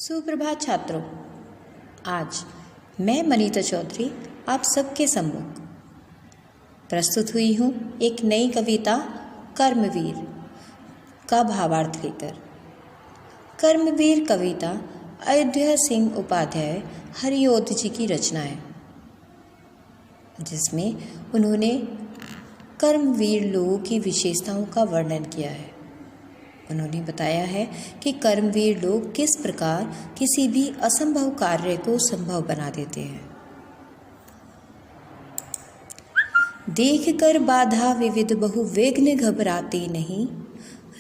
सुप्रभात छात्रों। आज मैं मनीता चौधरी आप सबके सम्मुख प्रस्तुत हुई हूँ एक नई कविता कर्मवीर का भावार्थ लेकर। कर्मवीर कविता अयोध्या सिंह उपाध्याय हरिओध जी की रचना है, जिसमें उन्होंने कर्मवीर लोगों की विशेषताओं का वर्णन किया है। उन्होंने बताया है कि कर्मवीर लोग किस प्रकार किसी भी असंभव कार्य को संभव बना देते हैं। देख कर बाधा विविध बहु विघ्न घबराते नहीं,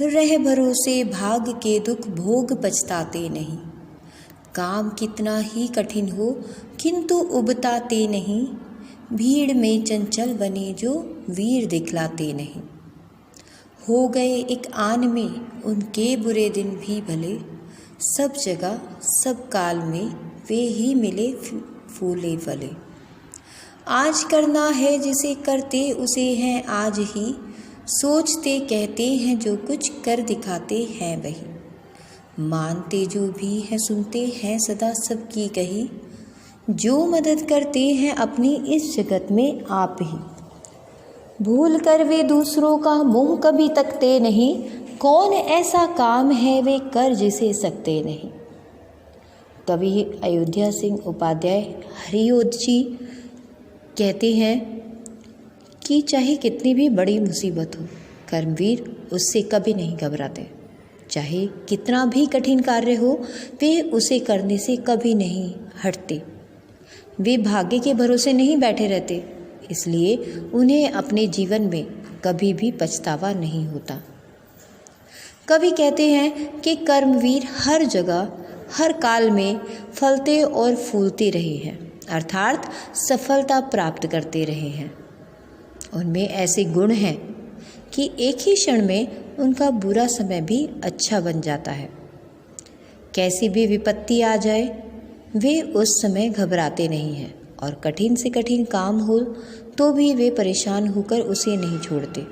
रह भरोसे भाग के दुख भोग पछताते नहीं। काम कितना ही कठिन हो किंतु उबताते नहीं, भीड़ में चंचल बने जो वीर दिखलाते नहीं। हो गए एक आन में उनके बुरे दिन भी भले, सब जगह सब काल में वे ही मिले फूले फले। आज करना है जिसे करते उसे हैं आज ही, सोचते कहते हैं जो कुछ कर दिखाते हैं वही। मानते जो भी है सुनते हैं सदा सबकी कही, जो मदद करते हैं अपनी इस जगत में आप ही। भूल कर वे दूसरों का मुंह कभी तकते नहीं, कौन ऐसा काम है वे कर जिसे सकते नहीं। कवि अयोध्या सिंह उपाध्याय हरिओध जी कहते हैं कि चाहे कितनी भी बड़ी मुसीबत हो, कर्मवीर उससे कभी नहीं घबराते। चाहे कितना भी कठिन कार्य हो, वे उसे करने से कभी नहीं हटते। वे भाग्य के भरोसे नहीं बैठे रहते, इसलिए उन्हें अपने जीवन में कभी भी पछतावा नहीं होता। कवि कहते हैं कि कर्मवीर हर जगह हर काल में फलते और फूलते रहे हैं, अर्थात सफलता प्राप्त करते रहे हैं। उनमें ऐसे गुण हैं कि एक ही क्षण में उनका बुरा समय भी अच्छा बन जाता है। कैसी भी विपत्ति आ जाए, वे उस समय घबराते नहीं हैं और कठिन से कठिन काम हो तो भी वे परेशान होकर उसे नहीं छोड़ते।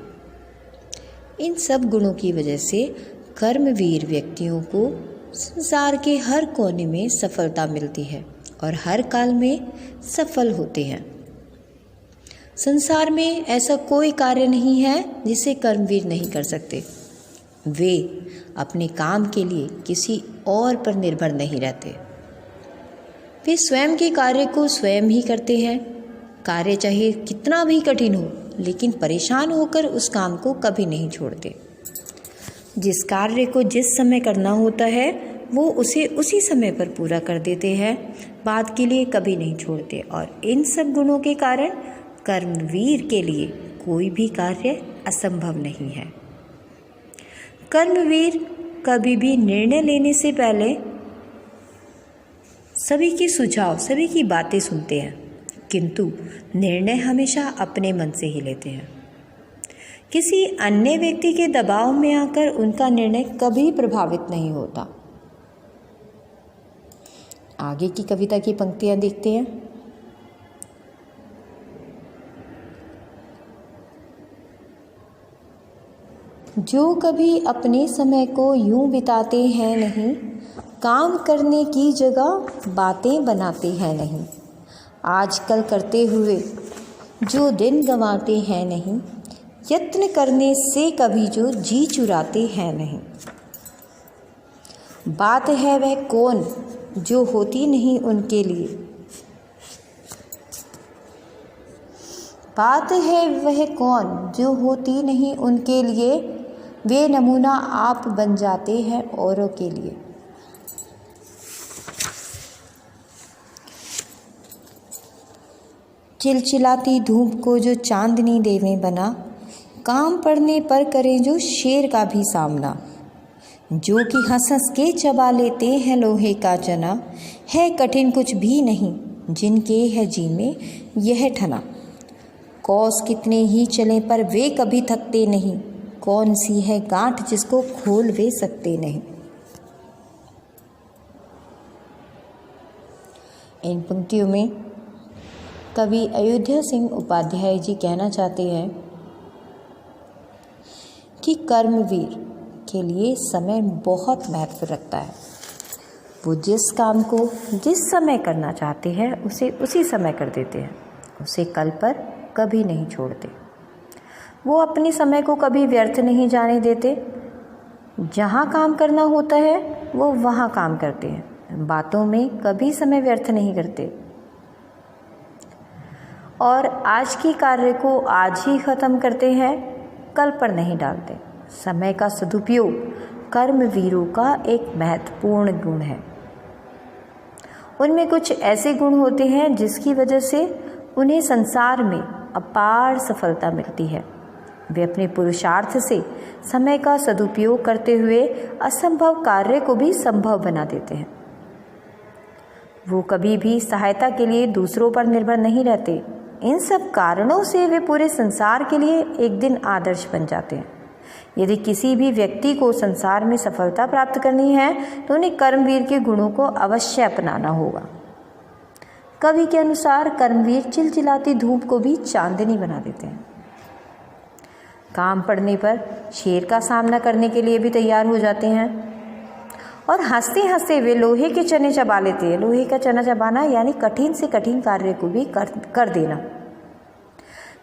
इन सब गुणों की वजह से कर्मवीर व्यक्तियों को संसार के हर कोने में सफलता मिलती है और हर काल में सफल होते हैं। संसार में ऐसा कोई कार्य नहीं है जिसे कर्मवीर नहीं कर सकते। वे अपने काम के लिए किसी और पर निर्भर नहीं रहते। वे स्वयं के कार्य को स्वयं ही करते हैं। कार्य चाहे कितना भी कठिन हो, लेकिन परेशान होकर उस काम को कभी नहीं छोड़ते। जिस कार्य को जिस समय करना होता है, वो उसे उसी समय पर पूरा कर देते हैं, बाद के लिए कभी नहीं छोड़ते। और इन सब गुणों के कारण कर्मवीर के लिए कोई भी कार्य असंभव नहीं है। कर्मवीर कभी भी निर्णय लेने से पहले सभी की सुझाव, सभी की बातें सुनते हैं, किंतु निर्णय हमेशा अपने मन से ही लेते हैं। किसी अन्य व्यक्ति के दबाव में आकर उनका निर्णय कभी प्रभावित नहीं होता। आगे की कविता की पंक्तियां देखते हैं। जो कभी अपने समय को यूं बिताते हैं नहीं, काम करने की जगह बातें बनाते हैं नहीं। आजकल करते हुए जो दिन गंवाते हैं नहीं, यत्न करने से कभी जो जी चुराते हैं नहीं। बात है वह कौन जो होती नहीं उनके लिए, बात है वह कौन जो होती नहीं उनके लिए, वे नमूना आप बन जाते हैं औरों के लिए। चिलचिलाती धूप को जो चांदनी देवे बना, काम पड़ने पर करें जो शेर का भी सामना। जो कि हंस हंस के चबा लेते हैं लोहे का चना, है कठिन कुछ भी नहीं जिनके है जी में यह ठना। कौस कितने ही चलें पर वे कभी थकते नहीं, कौन सी है गांठ जिसको खोल वे सकते नहीं। इन पंक्तियों में कवि अयोध्या सिंह उपाध्याय जी कहना चाहते हैं कि कर्मवीर के लिए समय बहुत महत्व रखता है। वो जिस काम को जिस समय करना चाहते हैं उसे उसी समय कर देते हैं, उसे कल पर कभी नहीं छोड़ते। वो अपने समय को कभी व्यर्थ नहीं जाने देते। जहाँ काम करना होता है वो वहाँ काम करते हैं, बातों में कभी समय व्यर्थ नहीं करते और आज की कार्य को आज ही ख़त्म करते हैं, कल पर नहीं डालते। समय का सदुपयोग कर्मवीरों का एक महत्वपूर्ण गुण है। उनमें कुछ ऐसे गुण होते हैं जिसकी वजह से उन्हें संसार में अपार सफलता मिलती है। वे अपने पुरुषार्थ से समय का सदुपयोग करते हुए असंभव कार्य को भी संभव बना देते हैं। वो कभी भी सहायता के लिए दूसरों पर निर्भर नहीं रहते। इन सब कारणों से वे पूरे संसार के लिए एक दिन आदर्श बन जाते हैं। यदि किसी भी व्यक्ति को संसार में सफलता प्राप्त करनी है तो उन्हें कर्मवीर के गुणों को अवश्य अपनाना होगा। कवि के अनुसार कर्मवीर चिलचिलाती धूप को भी चांदनी बना देते हैं। काम पड़ने पर शेर का सामना करने के लिए भी तैयार हो जाते हैं और हंसते हंसते वे लोहे के चने चबा लेते हैं। लोहे का चना चबाना यानी कठिन से कठिन कार्य को भी कर देना।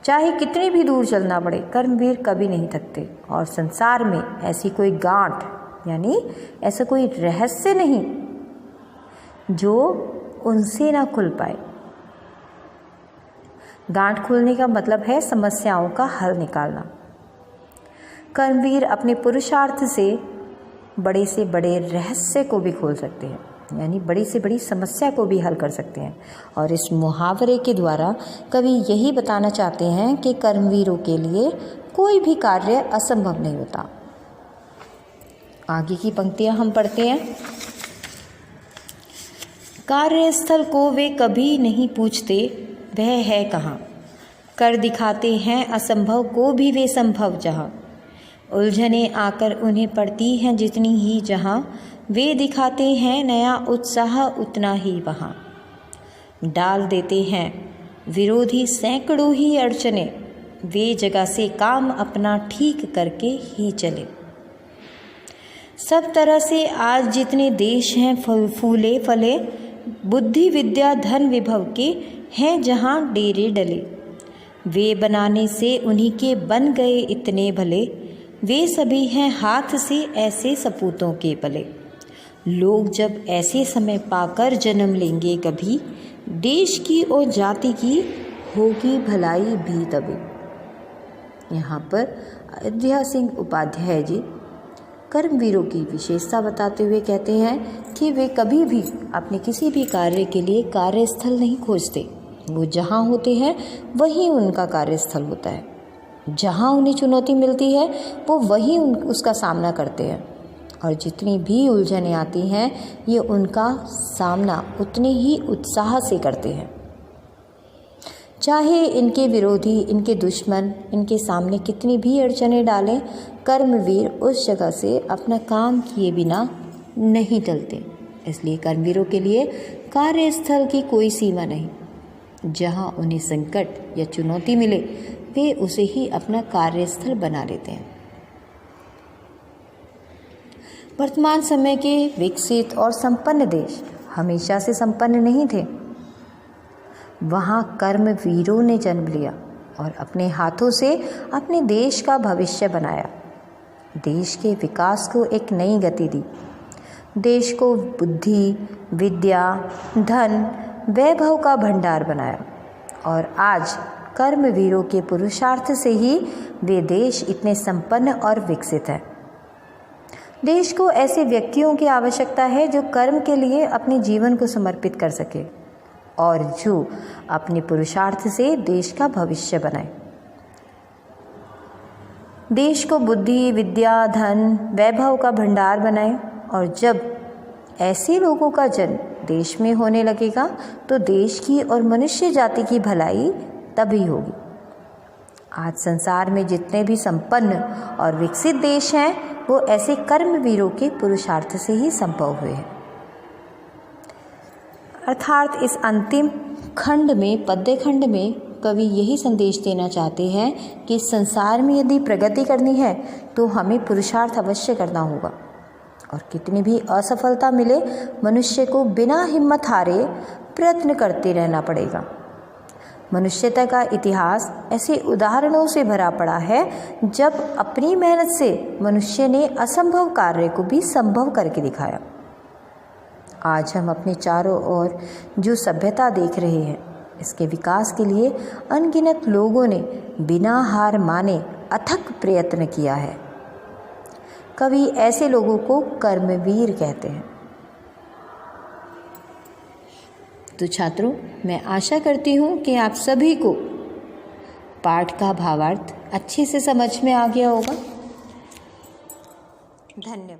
चाहे कितनी भी दूर चलना पड़े, कर्मवीर कभी नहीं थकते और संसार में ऐसी कोई गांठ यानी ऐसा कोई रहस्य नहीं जो उनसे ना खुल पाए। गांठ खुलने का मतलब है समस्याओं का हल निकालना। कर्मवीर अपने पुरुषार्थ से बड़े से बड़े रहस्य को भी खोल सकते हैं, यानी बड़ी से बड़ी समस्या को भी हल कर सकते हैं। और इस मुहावरे के द्वारा कवि यही बताना चाहते हैं कि कर्मवीरों के लिए कोई भी कार्य असंभव नहीं होता। आगे की पंक्तियां हम पढ़ते हैं। कार्यस्थल को वे कभी नहीं पूछते वह है कहाँ, कर दिखाते हैं असंभव को भी वे संभव जहाँ। उलझने आकर उन्हें पड़ती हैं जितनी ही जहाँ, वे दिखाते हैं नया उत्साह उतना ही वहाँ। डाल देते हैं विरोधी सैकड़ों ही अड़चने, वे जगह से काम अपना ठीक करके ही चले। सब तरह से आज जितने देश हैं फूले फले, बुद्धि विद्या धन विभव के हैं जहाँ डेरे डले। वे बनाने से उन्हीं के बन गए इतने भले, वे सभी हैं हाथ से ऐसे सपूतों के पले। लोग जब ऐसे समय पाकर जन्म लेंगे कभी, देश की और जाति की होगी भलाई भी तभी। यहाँ पर अयोध्या सिंह उपाध्याय जी कर्मवीरों की विशेषता बताते हुए कहते हैं कि वे कभी भी अपने किसी भी कार्य के लिए कार्यस्थल नहीं खोजते। वो जहाँ होते हैं वहीं उनका कार्यस्थल होता है। जहाँ उन्हें चुनौती मिलती है वो वहीं उसका सामना करते हैं और जितनी भी उलझनें आती हैं ये उनका सामना उतने ही उत्साह से करते हैं। चाहे इनके विरोधी, इनके दुश्मन इनके सामने कितनी भी अड़चनें डालें, कर्मवीर उस जगह से अपना काम किए बिना नहीं टलते। इसलिए कर्मवीरों के लिए कार्यस्थल की कोई सीमा नहीं। जहाँ उन्हें संकट या चुनौती मिले वे उसे ही अपना कार्यस्थल बना लेते हैं। वर्तमान समय के विकसित और संपन्न देश हमेशा से संपन्न नहीं थे। वहाँ कर्मवीरों ने जन्म लिया और अपने हाथों से अपने देश का भविष्य बनाया। देश के विकास को एक नई गति दी। देश को बुद्धि, विद्या, धन, वैभव का भंडार बनाया और आज कर्मवीरों के पुरुषार्थ से ही वे देश इतने संपन्न और विकसित है। देश को ऐसे व्यक्तियों की आवश्यकता है जो कर्म के लिए अपने जीवन को समर्पित कर सके और जो अपने पुरुषार्थ से देश का भविष्य बनाए। देश को बुद्धि, विद्या, धन, वैभव का भंडार बनाए और जब ऐसे लोगों का जन्म देश में होने लगेगा तो देश की और मनुष्य जाति की भलाई तभी होगी। आज संसार में जितने भी संपन्न और विकसित देश हैं वो ऐसे कर्मवीरों के पुरुषार्थ से ही संभव हुए हैं। अर्थात इस अंतिम खंड में, पद्य खंड में कवि यही संदेश देना चाहते हैं कि संसार में यदि प्रगति करनी है तो हमें पुरुषार्थ अवश्य करना होगा। और कितनी भी असफलता मिले, मनुष्य को बिना हिम्मत हारे प्रयत्न करते रहना पड़ेगा। मनुष्यता का इतिहास ऐसे उदाहरणों से भरा पड़ा है जब अपनी मेहनत से मनुष्य ने असंभव कार्य को भी संभव करके दिखाया। आज हम अपने चारों ओर जो सभ्यता देख रहे हैं, इसके विकास के लिए अनगिनत लोगों ने बिना हार माने अथक प्रयत्न किया है। कवि ऐसे लोगों को कर्मवीर कहते हैं। तो छात्रों, मैं आशा करती हूँ कि आप सभी को पाठ का भावार्थ अच्छे से समझ में आ गया होगा। धन्यवाद।